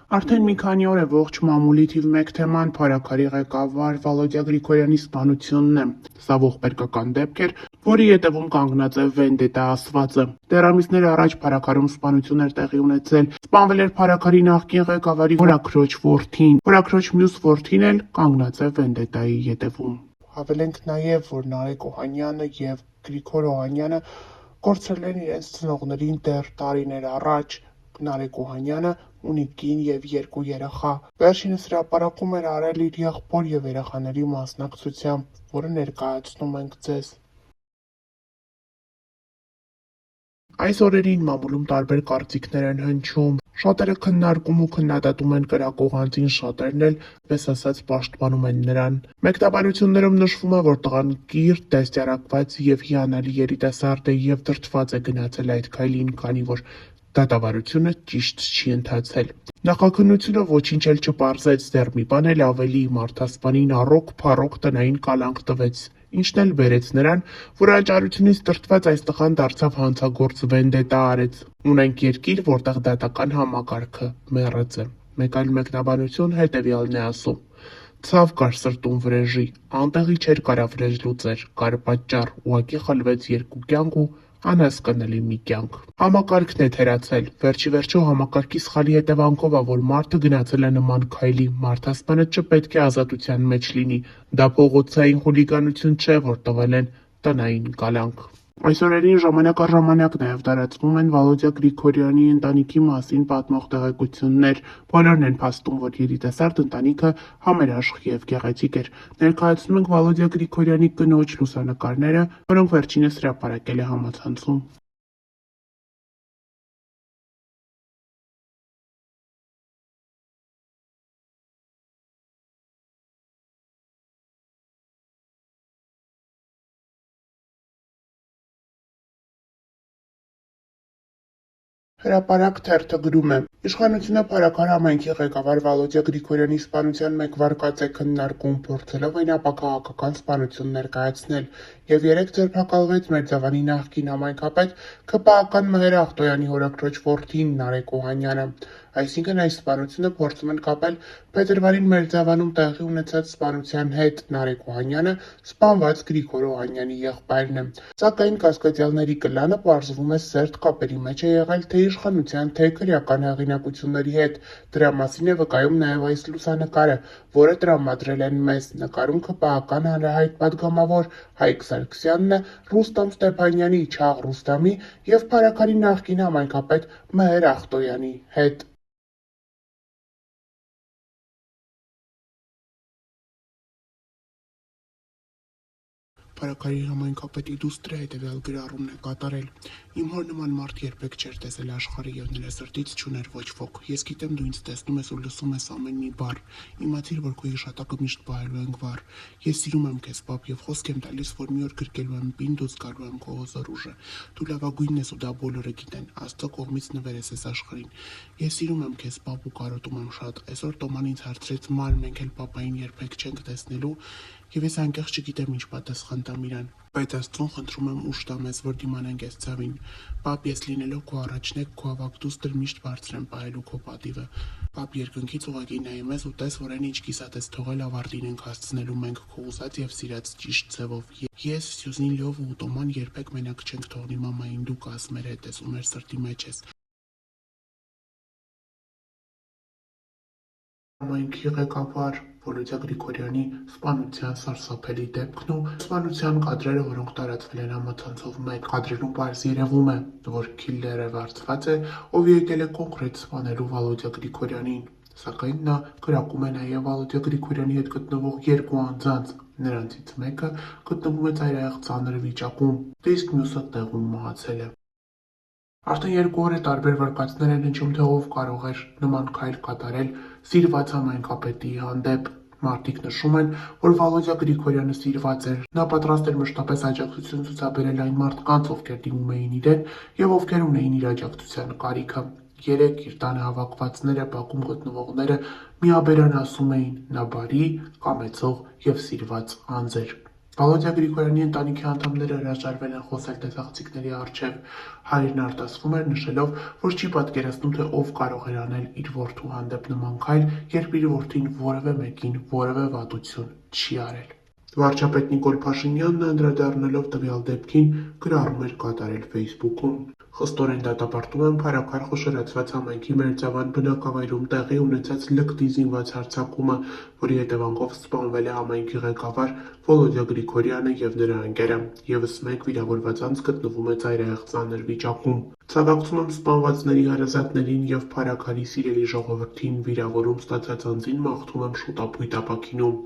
Արդեն մի քանի օր է ողջ մամուլի թիվ 1 թեման փառաքարի ղեկավար Վալոդյա Գրիգորյանի սպանությունն է։ Սա ողբերգական դեպք էր, որի հետևում կանգնած է վենդետա ասվածը։ Դեռ ամիսներ առաջ փառաքարում սպանություն էր տեղի ունեցել։ Սպանվել էր փառաքարի նախկին ղեկավարի հորաքրոջ որդին։ Հորաքրոջ մյուս որդին էլ կանգնած է վենդետայի ետևում։ Հավելենք նաև, որ Նարեկ Օհանյանը եւ Գրիգոր Օհանյանը կորցրել են իրենց ծնողներին դեռ տարիներ առաջ։ Նարեկ Օհանյանը ունի կին եւ 2 երեխա։ Վերջինս հրապարակում էր արել իր եղբոր եւ երեխաների մասնակցությամբ, որը ներկայացնում ենք ձեզ։ Այս օրերին մամուլում տարբեր կարծիքներ են հնչում։ Շատերը քննարկում ու քննադատում են կրակողանցին, շատերն էլ, պես ասած, պաշտպանում են նրան։ Մեկնաբանություններում նշվում է, որ տղան կիրթ, դաստիարակված եւ հիանալի երիտասարդ է եւ դրդված է գնացել այդ քայլին, քանի որ դատավարությունը ճիշտ չի ընթացել։ Նախաքննությունը ոչինչ էլ չպարզեց, դեռ մի բան էլ ավելի մարդասպանին առօգ-փառօգ տնային կալանք տվեց, ինչն էլ բերեց նրան, որ անճարությունից դրդված այս տղան դարձավ հանցագործ վենդետա արեց։ Ունենք երկիր, որտեղ դատական համակարգը մեռած է։ Մեկ այլ մեկնաբանություն հետևյալն է ասում. ցավ կար սրտում վրեժի, անտեղի չէր կարա վրեժ լուծեր, կար պատճառ, ուղակի խլվեց 2 կյանք ու անհասկանալի մի կյանք։ Համակարգն է թերացել, վերջի վերջո համակարգի սխալի հետևանքով է, որ մարդը գնացել է նման քայլի, մարդասպանը չպետք է ազատության մեջ լինի, դա փողոցային խուլիգանություն չէ, որ տվել են տնային կալանք։ Այս օրերին ժամանակ առ ժամանակ նաև տարածվում են Վալոդյա Գրիգորյանի ընտանիքի մասին պատմող տեղեկություններ։ Բոլորն են փաստում, որ երիտասարդ ընտանիքը համերաշխ եւ գեղեցիկ էր։ Ներկայացնում ենք Վալոդյա Գրիգորյանի կնոջ լուսանկարները, որոնք վերջինս հրապարակել է համացանցում։ Հրապարակ թերթը գրում է. Իշխանությունը փառաքար համայնքի ղեկավար Վալոդյա Գրիգորյանի սպանության մեկ վարկած է քննարկում, փորձելով այն ապաքաղաքական սպանություն ներկայացնել, եւ 3 ձերբակալվեց Մերձավանի նախկին համայնքապետ ՔՊԱ-ական Մհեր Ախտոյանի հորաքրոջ որդին Նարեկ Օհանյանը։ Այսինքն այս սպանությունը փորձում են կապել փետրվարին Մերձավանում տեղի ունեցած սպանության հետ։ Նարեկ Օհանյանը սպանված Գրիգոր Օհանյանի եղբայրն է։ Սակայն կասկածյալների կլանը պարզվում է սերտ կապերի մեջ է եղել թե իշխանության, թե քրեական հեղինակությունների հետ։ Դրա մասին է վկայում նաև այս լուսանկարը, որը տրամադրել են մեզ։ Նկարում ՔՊԱ-ական հանրահայտ պատգամավոր Հայկ Սարգսյանն է Ռուստամ Ստեփանյանի, Չաղ Ռուստամի եւ փառաքարի նախկին համայնքապետ Մհեր Ախտոյանի հետ։ Փառաքարի համայնքապետի դուստրը հետևյալ գրառումն է կատարել. «Իմ հոր նման մարդ երբեք չէր տեսել աշխարհը եւ նրա սրտից չուներ ոչ ոք։ Ես գիտեմ դու ինձ տեսնում ես ու լսում ես ամեն մի բառ։ Իմացիր, որ քո հիշատակը միշտ պահելու ենք վառ։ Ես սիրում եմ քեզ, պապ, եւ խոսք եմ տալիս, որ մի օր գրկելու եմ պինդ ու զգալու եմ քո հզոր ուժը։ Դու լավագույնն ես ու դա բոլորը գիտեն։ Աստծո կողմից նվեր ես այս աշխարհին։ Ես սիրում եմ քեզ, պապ, ու կարոտում եմ շատ։ Այսօր Տոման ինձ հարցրեց ման, մենք էլ պապային երբեք չենք տեսնելու, եւ ես անկեղծ չգիտեմ ինչ պատասխան տամ իրան։ Բայց Աստծուն խնդրում եմ ուշ տա մեզ, որ դիմանանք այս ցավին։ Պապ, ես լինելով քո առաջնեկ, քո ավագ դուստր միշտ բարձր եմ պահելու քո պատիվը։ Պապ, երկնքից ուղղակի նայում ես ու տես, որ այն ինչ կիսատ ես թողել ավարտին ենք հասցնելու մենք քո ուզած եւ սիրած ճիշտ ձևով։ Ես, Սյուզին Լյով ու Տոման երբեք մենակ չենք թողնի մամային, դու կաս մեր հետ ես ու մեր սրտի մեջ ես։ Համայնքի ղեկավար Վալոդյա Գրիգորյանի սպանության սարսափելի դեպքն ու սպանության կադրերը, որոնք տարածվել են համացանցով մեկ կադրերում պարզ երևում է, որ քիլլերը վարձված է, ով եկել է կոնկրետ սպանելու Վալոդյա Գրիգորյանին, սակայն նա կրակում է նաև Վալոդյա Գրիգորյանի հետ գտնվող 2 անձանց, նրանցից մեկը գտնվում է ծայրահեղ ծանր վիճակում, իսկ մյուսը տեղում մահացել է։ Արդեն 2 օր է տարբեր վարկածներ են հնչում, թե ով կարող էր նման քայլ կատարել սիրված համայնքապետի հանդեպ։ Մարդիկ նշում են, որ Վալոդյա Գրիգորյանը սիրված էր, նա պատրաստ էր մշտապես աջակցություն ցուցաբերել այն մարդկանց, ովքեր դիմում էին իրեն եւ ովքեր ունեին իր աջակցության կարիքը։ Երեք իր տանը հավաքվածները, բակում գտնվողները միաբերան ասում էին՝ նա բարի, կամեցող եւ սիրված անձ էր։ Վալոդիա Գրիգորյանի ընտանիքի անդամները հրաժարվել են խոսել տեսախցիկների առջև։ Հայրն արտասվում էր, նշելով, որ չի պատկերացնում, թե ով կարող էր անել իր որդու հանդեպ նման քայլ, երբ իր որդին որևէ մեկին որևէ վատություն չի արել։ Վարչապետ Նիկոլ Փաշինյանն անդրադառնալով տվյալ դեպքին գրառում էր կատարել Facebook-ում։ Խստորեն դատապարտում եմ Փարաքար խոշորացված համայնքի Մերձավան բնակավայրում տեղի ունեցած լկտի զինված հարձակումը, որի հետևանքով սպանվել է համայնքի ղեկավար Վոլոդիա Գրիգորյանը եւ նրա ընկերը։ Եվս մեկ վիրավորված անձ գտնվում է ծայրահեղ ծանր վիճակում։ Ցավակցում եմ սպանվածների հարազատներին եւ Փարաքարի սիրելի ժողովրդին, վիրավորում ստացած անձին մաղթում եմ շուտապույտ ապաքինում։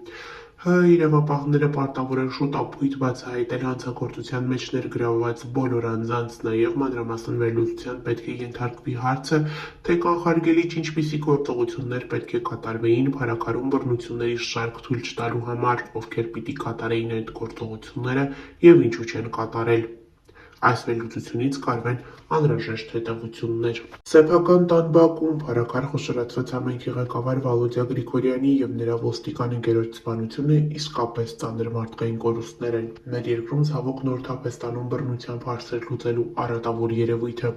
Իրավապահները պարտավոր են շուտապույտ բացահայտել հանցագործության մեջ ներգրավված բոլոր անձանց, նաև մանրամասն վերլուծության պետք է ենթարկվի հարցը, թե կանխարգելիչ ինչպիսի գործողություններ պետք է կատարվեին Փարաքարում բռնությունների շարք թույլ չտալու համար, ովքեր պիտի կատարեին այդ գործողությունները եւ ինչու չեն կատարել։ Այս վերլուծությունից կարվեն անհրաժեշտ հետևություններ։ Սեփական տան բակում Փարաքար խոշորացված համայնքի ղեկավար Վալոդիա Գրիգորյանի եւ նրա ոստիկան ընկերոջ սպանությունը իսկապես ծանր մարդկային կորուստներ են։ Մեր երկրում ցավոք նորթափ է ստանում բռնությամբ հարցեր լուծելու արատավոր երևույթը։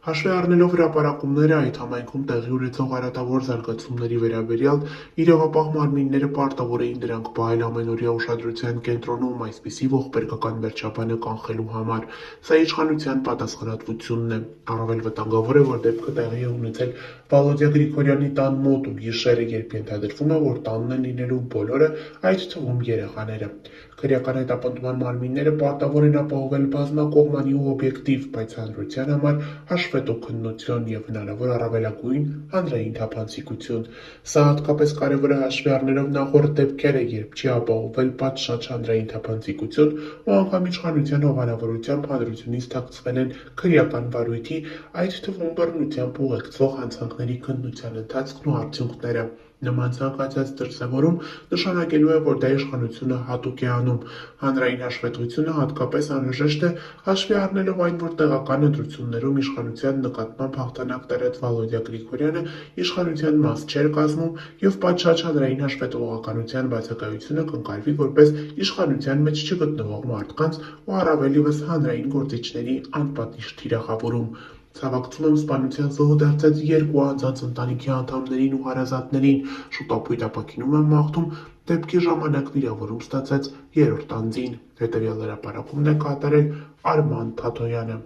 Հաշվի առնելով հրապարակումները այդ համայնքում տեղի ունեցող արատավոր զարգացումների վերաբերյալ, իրավապահ մարմինները պարտավոր էին դրանք պահել ամենօրյա ուշադրության կենտրոնում այսպիսի ողբերգական վերջաբանը կանխելու համար։ Սա իշխանության պատասխանատվությունն է։ Առավել վտանգավոր է, որ դեպքը տեղի է ունեցել Վալոդիա Գրիգորյանի տան մոտ ու գիշերը, երբ ենթադրվում է, որ տանն են լինելու բոլորը, այդ թվում երեխաները։ Քրեական հետապնդման մարմինները պարտավոր են ապահովել բազմակողմանի ու օբյեկտիվ, բայց հանրության համար հաշվետու քննություն եւ հնարավոր առավելագույն հանրային թափանցիկություն։ Սա հատկապես կարևոր է հաշվի առնելով նախորդ դեպքերը, երբ չի ապահովել պատշաճ հանրային թափանցիկություն ու անգամ իշխանության հովանավորությամբ հանրությունից թաքցվել են քրեական վարույթի, այդ թվում բռնությամբ ուղեկցող հանցանքների քննության ընթացքն ու արդյունքները։ Նման ցանկացած դրսևորում նշանակելու է, որ դա իշխանությունը հատուկ է անում։ Հանրային հաշվետվությունը հատկապես անհրաժեշտ է հաշվի առնելով այն, որ տեղական ընտրություններում իշխանության նկատմամբ հաղթանակ տարած Վալոդիա Գրիգորյանը իշխանության մաս չէր կազմում եւ պատշաճ հանրային հաշվետվողականության բացակայությունը կընկալվի որպես իշխանության մեջ չգտնվող մարդկանց ու առավել ևս հանրային գործիչների անպատիժ թիրախավորում։ Ցավակցում եմ սպանության զոհ դարձած երկու անձանց ընտանիքի անդամներին ու հարազատներին, շուտապույտ ապաքինում եմ մաղթում դեպքի ժամանակ վիրավորում ստացած երրորդ անձին։ Հետևյալ հրապարակումն է կատարել Արման Թաթոյանը։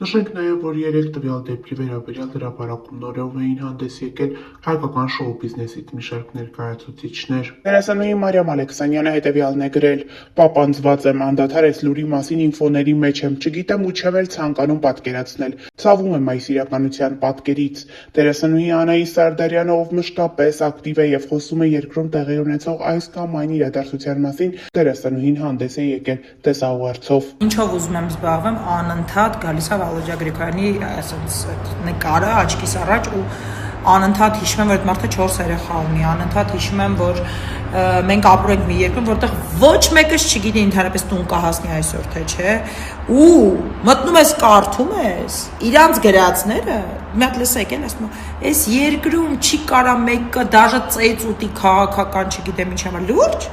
Նշենք նաև, որ երեք տվյալ դեպքի վերաբերյալ հրապարակումներով էին հանդես եկել հայկական շոու բիզնեսից մի շարք ներկայացուցիչներ։ Դերասանուհի Մարիամ Ալեքսանյանը հետևյալն է գրել. «Պապանձված եմ, անդադար այս լուրի մասին ինֆոների մեջ եմ, չգիտեմ ու չեմ էլ ցանկանում պատկերացնել։ Ցավում եմ այս իրականության պատկերից»։ Դերասանուհի Անահիս Սարդարյանը, ով մշտապես ակտիվ է եւ խոսում է երկրում տեղի ունեցող այս կամ այն իրադարձության մասին, դերասանուհին հանդես է եկել տեսաուղերձով։ Ինչով ուզում եմ զբաղվեմ, անընդհատ գալիս է Վալոդիա Գրիգորյանի այսպես նկարը աչքիս առաջ ու անընդհատ հիշում եմ, որ այդ մարդը 4 երեխա ունի, անընդհատ հիշում եմ, որ մենք ապրում ենք մի երկրում, որտեղ ոչ մեկս չգիտի ընդհանրապես տուն կհասնի այսօր թե չէ, ու մտնում ես կարդում ես իրանց գրածները, մի հատ լսեք են ասում, այս երկրում չի կարա մեկը դաժե ծեծ ուտի քաղաքական, չգիտեմ ինչ համար, լուրջ